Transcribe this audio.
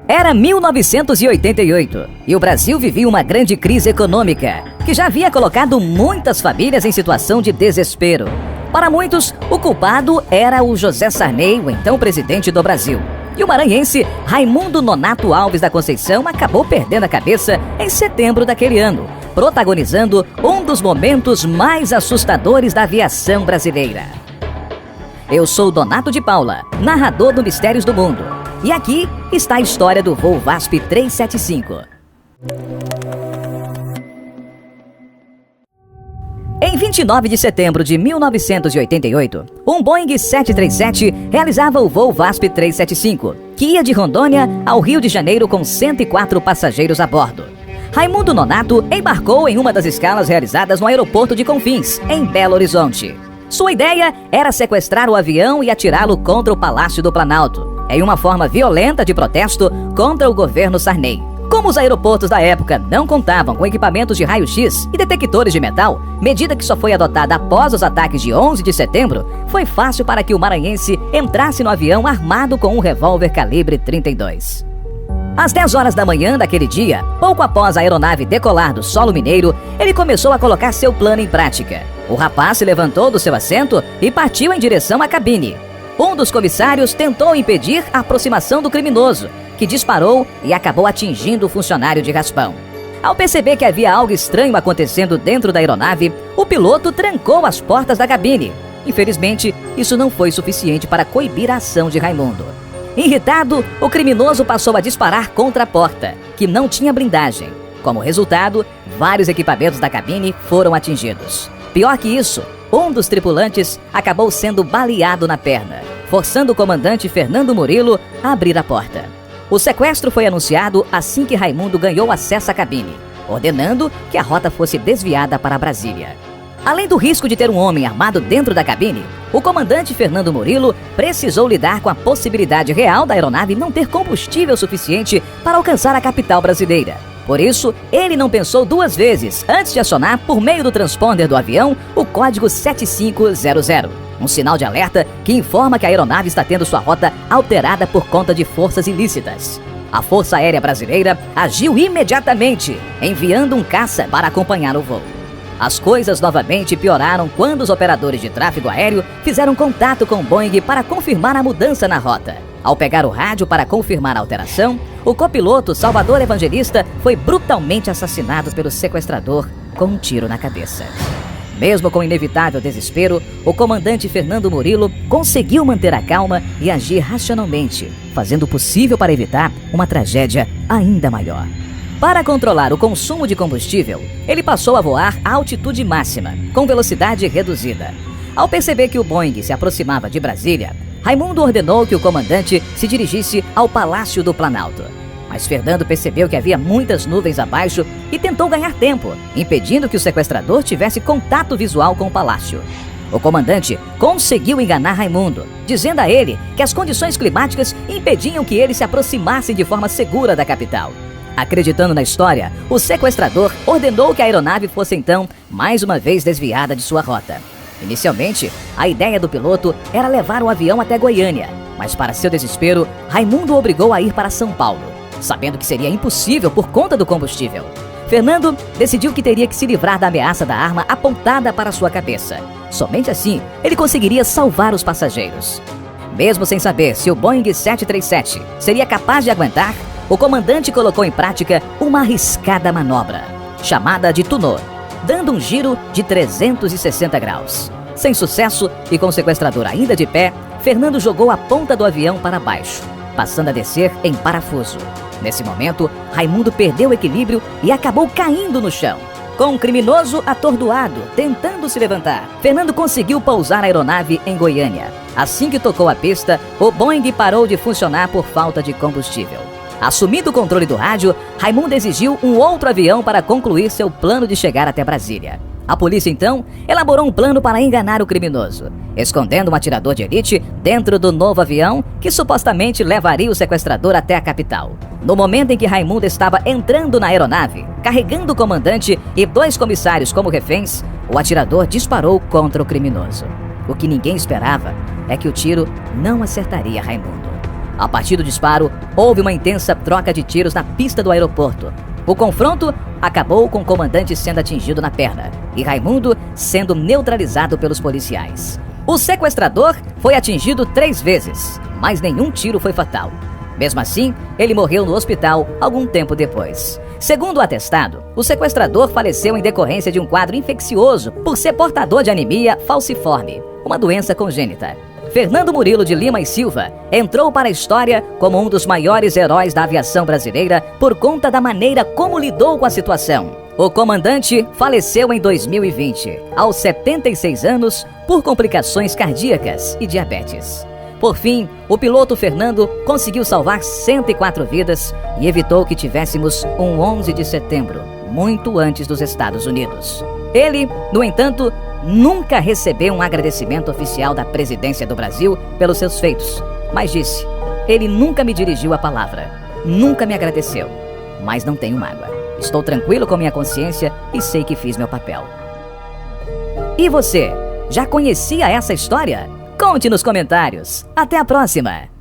Era 1988 e o Brasil vivia uma grande crise econômica que já havia colocado muitas famílias em situação de desespero. Para muitos, o culpado era o José Sarney, o então presidente do Brasil. E o maranhense Raimundo Nonato Alves da Conceição acabou perdendo a cabeça em setembro daquele ano, protagonizando um dos momentos mais assustadores da aviação brasileira. Eu sou Donato de Paula, narrador do Mistérios do Mundo. E aqui está a história do voo VASP 375. Em 29 de setembro de 1988, um Boeing 737 realizava o voo VASP 375, que ia de Rondônia ao Rio de Janeiro com 104 passageiros a bordo. Raimundo Nonato embarcou em uma das escalas realizadas no aeroporto de Confins, em Belo Horizonte. Sua ideia era sequestrar o avião e atirá-lo contra o Palácio do Planalto, em uma forma violenta de protesto contra o governo Sarney. Como os aeroportos da época não contavam com equipamentos de raio-x e detectores de metal, medida que só foi adotada após os ataques de 11 de setembro, foi fácil para que o maranhense entrasse no avião armado com um revólver calibre 32. Às 10 horas da manhã daquele dia, pouco após a aeronave decolar do solo mineiro, ele começou a colocar seu plano em prática. O rapaz se levantou do seu assento e partiu em direção à cabine. Um dos comissários tentou impedir a aproximação do criminoso, que disparou e acabou atingindo o funcionário de raspão. Ao perceber que havia algo estranho acontecendo dentro da aeronave, o piloto trancou as portas da cabine. Infelizmente, isso não foi suficiente para coibir a ação de Raimundo. Irritado, o criminoso passou a disparar contra a porta, que não tinha blindagem. Como resultado, vários equipamentos da cabine foram atingidos. Pior que isso, um dos tripulantes acabou sendo baleado na perna, forçando o comandante Fernando Murilo a abrir a porta. O sequestro foi anunciado assim que Raimundo ganhou acesso à cabine, ordenando que a rota fosse desviada para Brasília. Além do risco de ter um homem armado dentro da cabine, o comandante Fernando Murilo precisou lidar com a possibilidade real da aeronave não ter combustível suficiente para alcançar a capital brasileira. Por isso, ele não pensou duas vezes antes de acionar, por meio do transponder do avião, o código 7500, um sinal de alerta que informa que a aeronave está tendo sua rota alterada por conta de forças ilícitas. A Força Aérea Brasileira agiu imediatamente, enviando um caça para acompanhar o voo. As coisas novamente pioraram quando os operadores de tráfego aéreo fizeram contato com o Boeing para confirmar a mudança na rota. Ao pegar o rádio para confirmar a alteração, o copiloto Salvador Evangelista foi brutalmente assassinado pelo sequestrador com um tiro na cabeça. Mesmo com inevitável desespero, o comandante Fernando Murilo conseguiu manter a calma e agir racionalmente, fazendo o possível para evitar uma tragédia ainda maior. Para controlar o consumo de combustível, ele passou a voar a altitude máxima, com velocidade reduzida. Ao perceber que o Boeing se aproximava de Brasília, Raimundo ordenou que o comandante se dirigisse ao Palácio do Planalto. Mas Fernando percebeu que havia muitas nuvens abaixo e tentou ganhar tempo, impedindo que o sequestrador tivesse contato visual com o palácio. O comandante conseguiu enganar Raimundo, dizendo a ele que as condições climáticas impediam que ele se aproximasse de forma segura da capital. Acreditando na história, o sequestrador ordenou que a aeronave fosse então mais uma vez desviada de sua rota. Inicialmente, a ideia do piloto era levar o avião até Goiânia, mas para seu desespero, Raimundo o obrigou a ir para São Paulo, sabendo que seria impossível por conta do combustível. Fernando decidiu que teria que se livrar da ameaça da arma apontada para sua cabeça. Somente assim, ele conseguiria salvar os passageiros. Mesmo sem saber se o Boeing 737 seria capaz de aguentar, o comandante colocou em prática uma arriscada manobra, chamada de tunô, dando um giro de 360 graus. Sem sucesso e com o sequestrador ainda de pé, Fernando jogou a ponta do avião para baixo, passando a descer em parafuso. Nesse momento, Raimundo perdeu o equilíbrio e acabou caindo no chão. Com um criminoso atordoado, tentando se levantar, Fernando conseguiu pousar a aeronave em Goiânia. Assim que tocou a pista, o Boeing parou de funcionar por falta de combustível. Assumindo o controle do rádio, Raimundo exigiu um outro avião para concluir seu plano de chegar até Brasília. A polícia, então, elaborou um plano para enganar o criminoso, escondendo um atirador de elite dentro do novo avião que supostamente levaria o sequestrador até a capital. No momento em que Raimundo estava entrando na aeronave, carregando o comandante e 2 comissários como reféns, o atirador disparou contra o criminoso. O que ninguém esperava é que o tiro não acertaria Raimundo. A partir do disparo, houve uma intensa troca de tiros na pista do aeroporto. O confronto acabou com o comandante sendo atingido na perna e Raimundo sendo neutralizado pelos policiais. O sequestrador foi atingido 3 vezes, mas nenhum tiro foi fatal. Mesmo assim, ele morreu no hospital algum tempo depois. Segundo o atestado, o sequestrador faleceu em decorrência de um quadro infeccioso por ser portador de anemia falciforme, uma doença congênita. Fernando Murilo de Lima e Silva entrou para a história como um dos maiores heróis da aviação brasileira por conta da maneira como lidou com a situação. O comandante faleceu em 2020, aos 76 anos, por complicações cardíacas e diabetes. Por fim, o piloto Fernando conseguiu salvar 104 vidas e evitou que tivéssemos um 11 de setembro, muito antes dos Estados Unidos. Ele, no entanto, nunca recebeu um agradecimento oficial da presidência do Brasil pelos seus feitos, mas disse: ele nunca me dirigiu a palavra, nunca me agradeceu, mas não tenho mágoa. Estou tranquilo com minha consciência e sei que fiz meu papel. E você, já conhecia essa história? Conte nos comentários. Até a próxima!